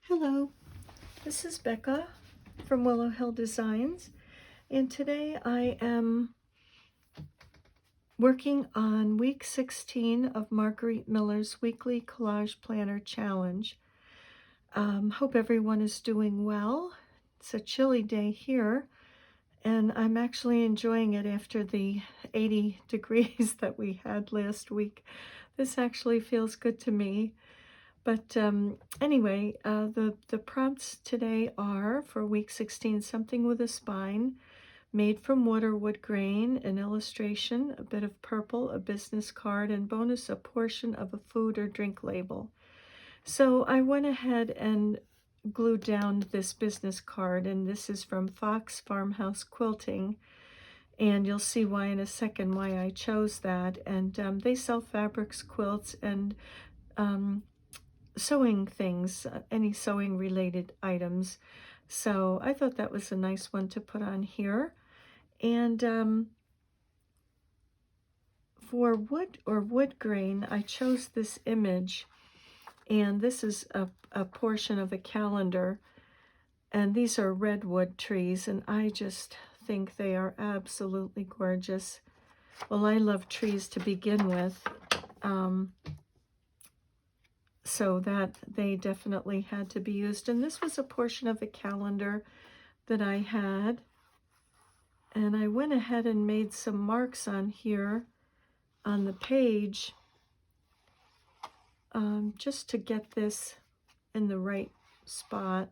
Hello, this is Becca from Willow Hill Designs, and today I am working on week 16 of Margarete Miller's weekly collage planner challenge. Hope everyone is doing well. It's a chilly day here, and I'm actually enjoying it after the 80 degrees that we had last week. This actually feels good to me. But anyway, the prompts today are for week 16, something with a spine, made from wood or wood grain, an illustration, a bit of purple, a business card, and bonus, a portion of a food or drink label. So I went ahead and glued down this business card, and this is from Fox Farmhouse Quilting. And you'll see why in a second why I chose that. And they sell fabrics, quilts, and sewing things, any sewing related items. So I thought that was a nice one to put on here. And for wood or wood grain, I chose this image, and this is a portion of a calendar, and these are redwood trees, and I just think they are absolutely gorgeous. Well, I love trees to begin with. So that they definitely had to be used. And this was a portion of a calendar that I had. And I went ahead and made some marks on here on the page just to get this in the right spot.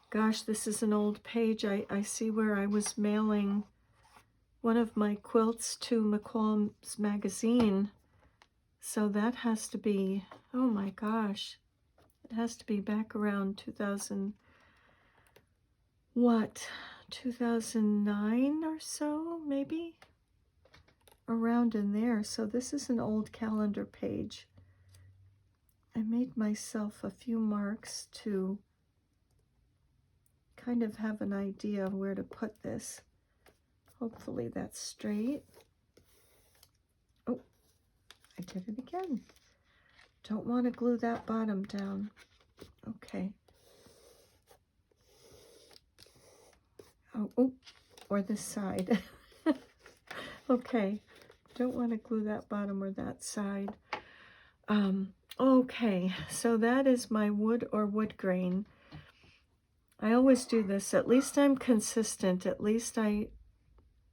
Gosh, this is an old page. I see where I was mailing one of my quilts to McCall's magazine. So that has to be, oh my gosh, it has to be back around 2009 or so, maybe? Around in there. So this is an old calendar page. I made myself a few marks to kind of have an idea of where to put this. Hopefully that's straight. Oh, I did it again. Don't want to glue that bottom down. Okay. Oh, or this side. Okay. Don't want to glue that bottom or that side. Okay, so that is my wood or wood grain. I always do this. At least I'm consistent. At least I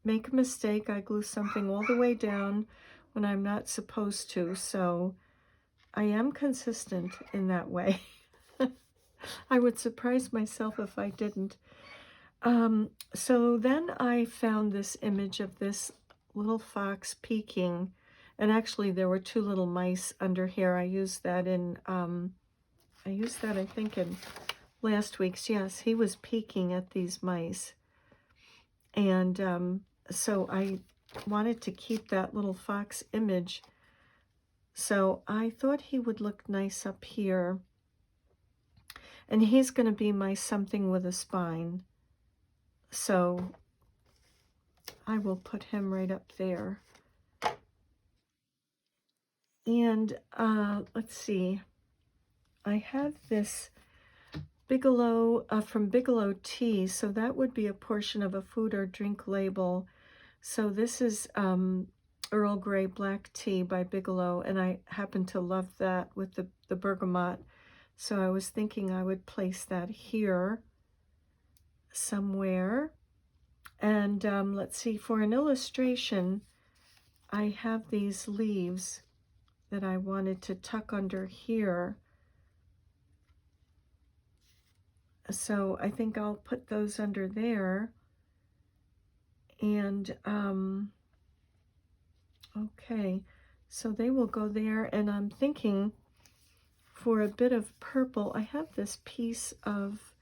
make a mistake. I glue something all the way down when I'm not supposed to. So I am consistent in that way. I would surprise myself if I didn't. So then I found this image of this little fox peeking, and actually there were two little mice under here. I used that in I think in last week's. Yes, he was peeking at these mice, and so I wanted to keep that little fox image, so I thought he would look nice up here, and he's going to be my something with a spine. So I will put him right up there. And let's see, I have this Bigelow from Bigelow Tea, so that would be a portion of a food or drink label. So this is Earl Grey Black Tea by Bigelow, and I happen to love that with the bergamot. So I was thinking I would place that here somewhere. And let's see, for an illustration, I have these leaves that I wanted to tuck under here. So I think I'll put those under there. And okay, so they will go there. And I'm thinking for a bit of purple, I have this piece of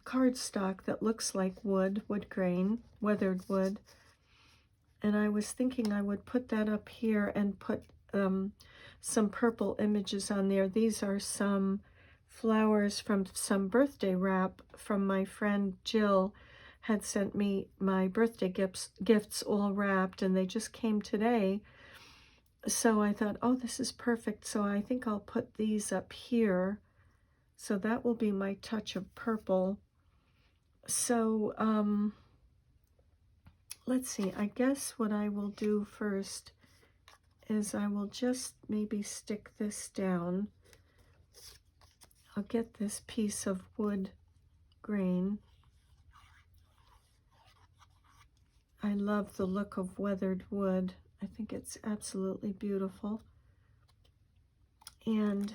cardstock that looks like wood grain, weathered wood. And I was thinking I would put that up here and put some purple images on there. These are some flowers from some birthday wrap from my friend Jill. Had sent me my birthday gifts all wrapped, and they just came today. So I thought, oh, this is perfect. So I think I'll put these up here. So that will be my touch of purple. So let's see, I guess what I will do first is I will just maybe stick this down. I'll get this piece of wood grain. I love the look of weathered wood. I think it's absolutely beautiful. And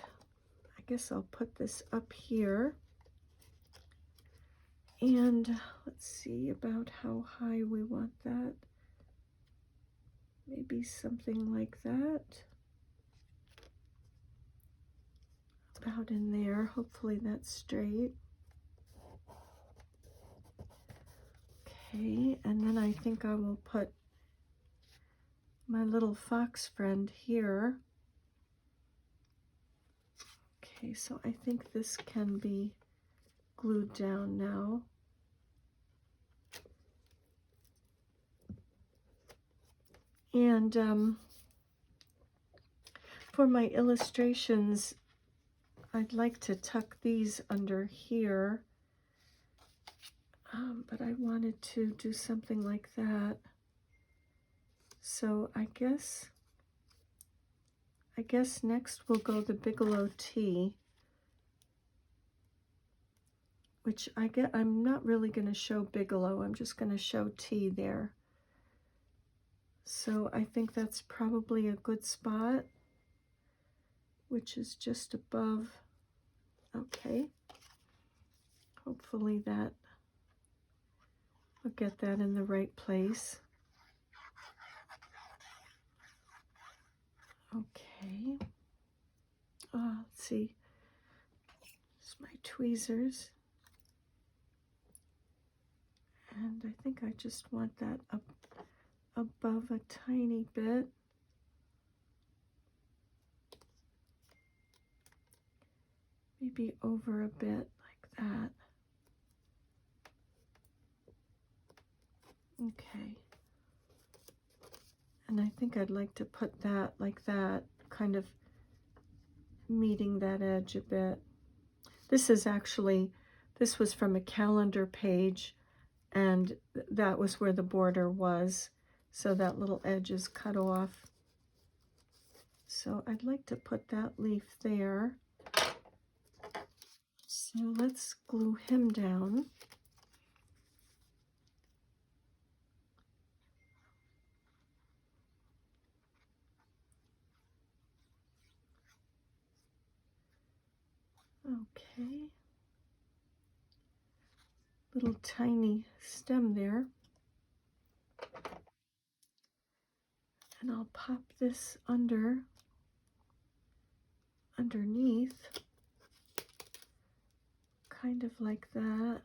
I guess I'll put this up here. And let's see about how high we want that. Maybe something like that. About in there. Hopefully that's straight. Okay, and then I think I will put my little fox friend here. Okay, so I think this can be glued down now. And for my illustrations, I'd like to tuck these under here, but I wanted to do something like that. So I guess next we'll go the Bigelow tea, which I'm not really going to show Bigelow. I'm just going to show tea there. So I think that's probably a good spot, which is just above. Okay. Hopefully that will get that in the right place. Okay. Let's see. It's my tweezers. And I think I just want that up above a tiny bit. Maybe over a bit like that. Okay. And I think I'd like to put that like that, kind of meeting that edge a bit. This was from a calendar page, and that was where the border was. So that little edge is cut off. So I'd like to put that leaf there. So let's glue him down. Okay. Little tiny stem there. And I'll pop this underneath, kind of like that.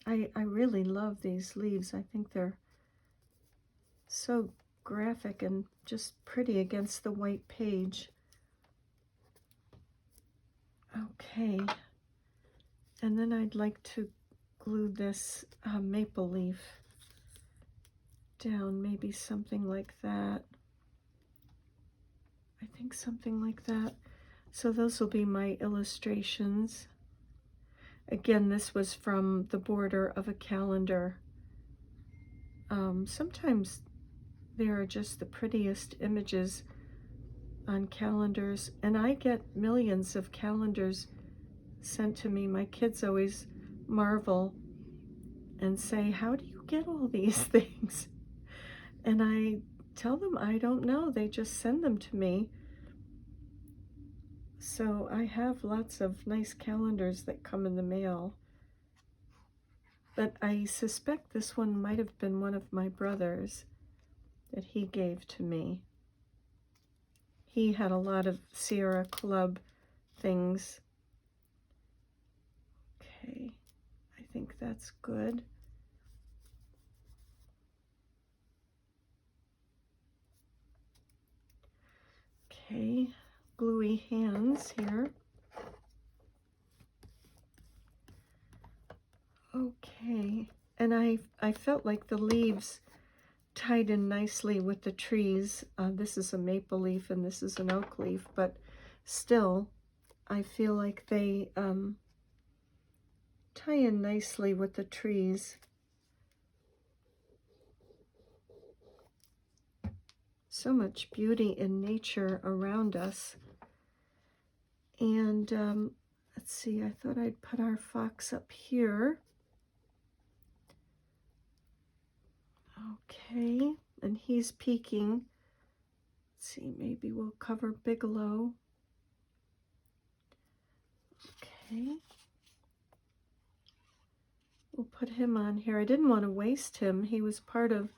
I really love these leaves. I think they're so graphic and just pretty against the white page. Okay, and then I'd like to glue this maple leaf down, maybe something like that. I think something like that. So those will be my illustrations. Again, this was from the border of a calendar. Sometimes there are just the prettiest images on calendars, and I get millions of calendars sent to me. My kids always marvel and say, how do you get all these things? And I tell them I don't know, they just send them to me. So I have lots of nice calendars that come in the mail, but I suspect this one might have been one of my brother's that he gave to me. He had a lot of Sierra Club things. Okay, I think that's good. Okay, gluey hands here. Okay, and I felt like the leaves tied in nicely with the trees. This is a maple leaf and this is an oak leaf, but still I feel like they tie in nicely with the trees. So much beauty in nature around us. And let's see, I thought I'd put our fox up here. Okay, and he's peeking. Let's see, maybe we'll cover Bigelow. Okay. We'll put him on here. I didn't want to waste him. He was part of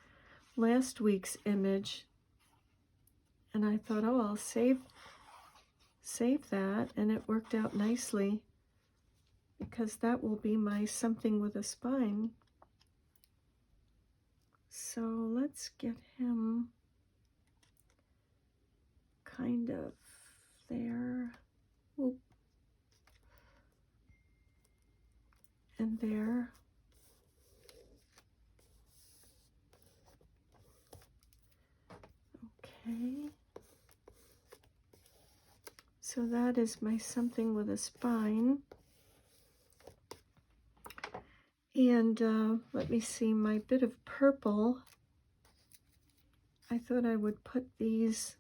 last week's image. And I thought, oh, I'll save that. And it worked out nicely because that will be my something with a spine. So let's get him kind of there. Oop. And there. Okay. So that is my something with a spine. And let me see, my bit of purple. I thought I would put these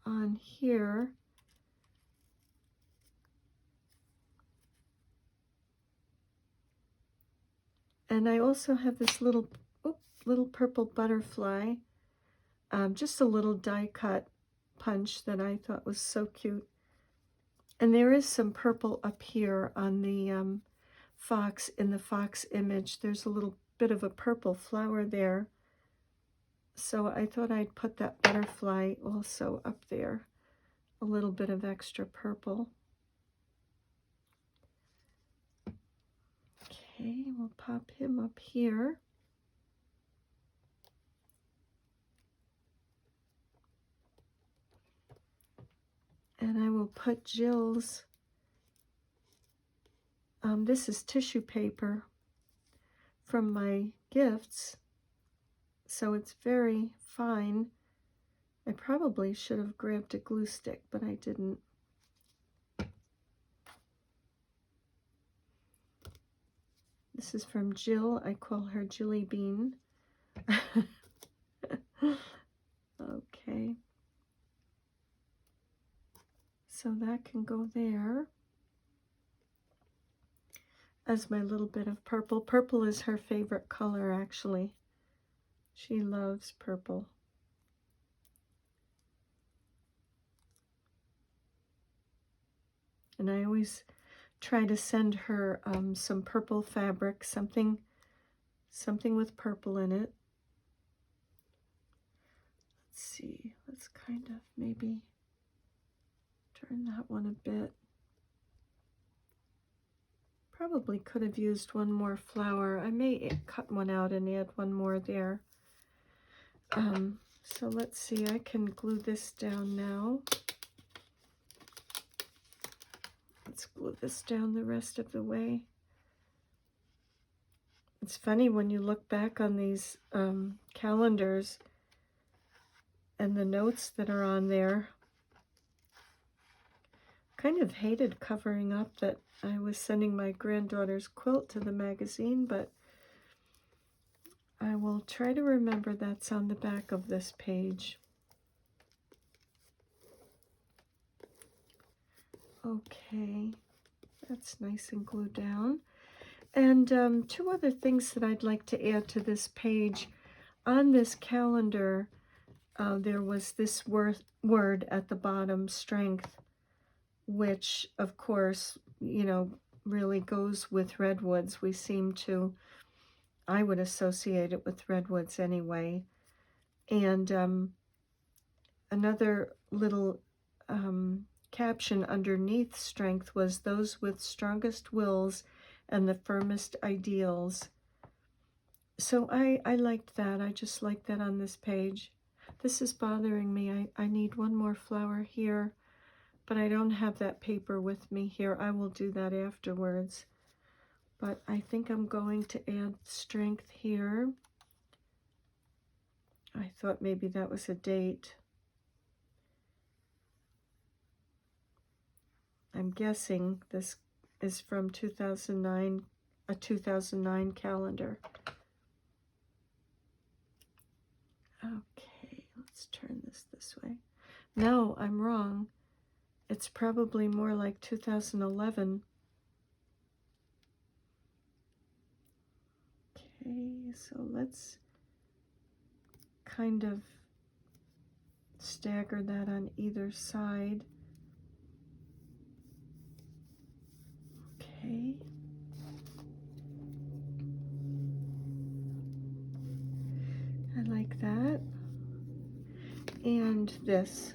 on here. And I also have this little purple butterfly, just a little die cut punch that I thought was so cute. And there is some purple up here on the fox, in the fox image. There's a little bit of a purple flower there. So I thought I'd put that butterfly also up there, a little bit of extra purple. Okay, we'll pop him up here. And I will put Jill's, this is tissue paper from my gifts, so it's very fine. I probably should have grabbed a glue stick, but I didn't. This is from Jill. I call her Jilly Bean. Okay. So that can go there as my little bit of purple. Purple is her favorite color, actually. She loves purple. And I always try to send her some purple fabric, something with purple in it. Let's see, let's kind of maybe turn that one a bit. Probably could have used one more flower. I may cut one out and add one more there. So let's see, I can glue this down now. Let's glue this down the rest of the way. It's funny when you look back on these calendars and the notes that are on there. Kind of hated covering up that I was sending my granddaughter's quilt to the magazine, but I will try to remember that's on the back of this page. Okay, that's nice and glued down. And two other things that I'd like to add to this page. On this calendar, there was this word at the bottom, strength, which, of course, you know, really goes with redwoods. We seem to, I would associate it with redwoods anyway. And another little caption underneath strength was those with strongest wills and the firmest ideals. So I liked that. I just liked that on this page. This is bothering me. I need one more flower here, but I don't have that paper with me here. I will do that afterwards. But I think I'm going to add strength here. I thought maybe that was a date. I'm guessing this is from 2009, a 2009 calendar. Okay, let's turn this way. No, I'm wrong. It's probably more like 2011. Okay, so let's kind of stagger that on either side. Okay. I like that. And this.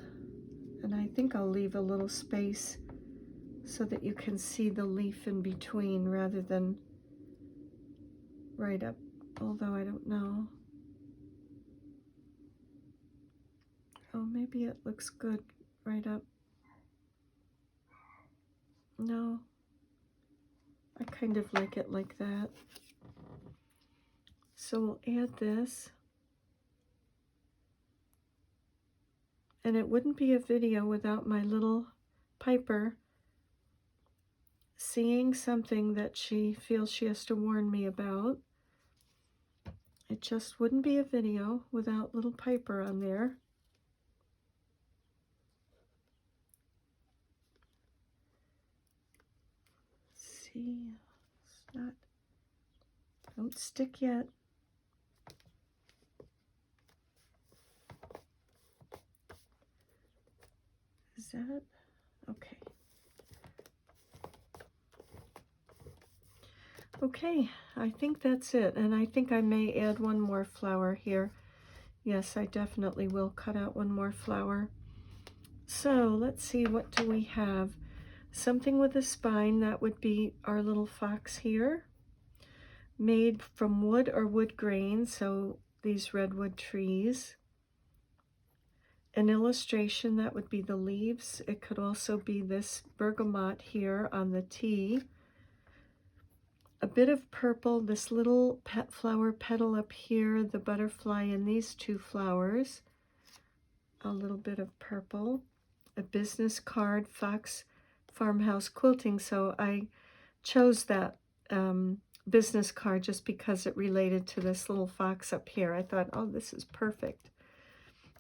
And I think I'll leave a little space so that you can see the leaf in between rather than right up, although I don't know. Oh, maybe it looks good right up. No, I kind of like it like that. So we'll add this. And it wouldn't be a video without my little Piper seeing something that she feels she has to warn me about. It just wouldn't be a video without little Piper on there. See, it's not, don't stick yet. Is that, okay. Okay, I think that's it, and I think I may add one more flower here. Yes, I definitely will cut out one more flower. So let's see, what do we have? Something with a spine, that would be our little fox here, made from wood or wood grain, so these redwood trees. An illustration, that would be the leaves. It could also be this bergamot here on the T. A bit of purple, this little flower petal up here, the butterfly in these two flowers. A little bit of purple. A business card, Fox Farmhouse Quilting. So I chose that business card just because it related to this little fox up here. I thought, oh, this is perfect.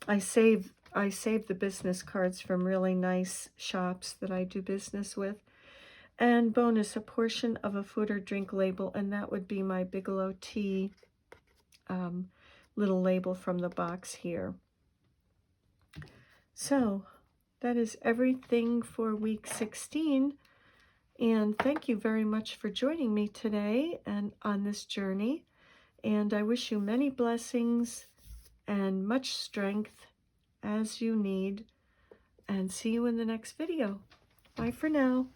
I save the business cards from really nice shops that I do business with. And bonus, a portion of a food or drink label, and that would be my Bigelow Tea little label from the box here. So that is everything for week 16. And thank you very much for joining me today and on this journey. And I wish you many blessings and much strength as you need. And see you in the next video. Bye for now.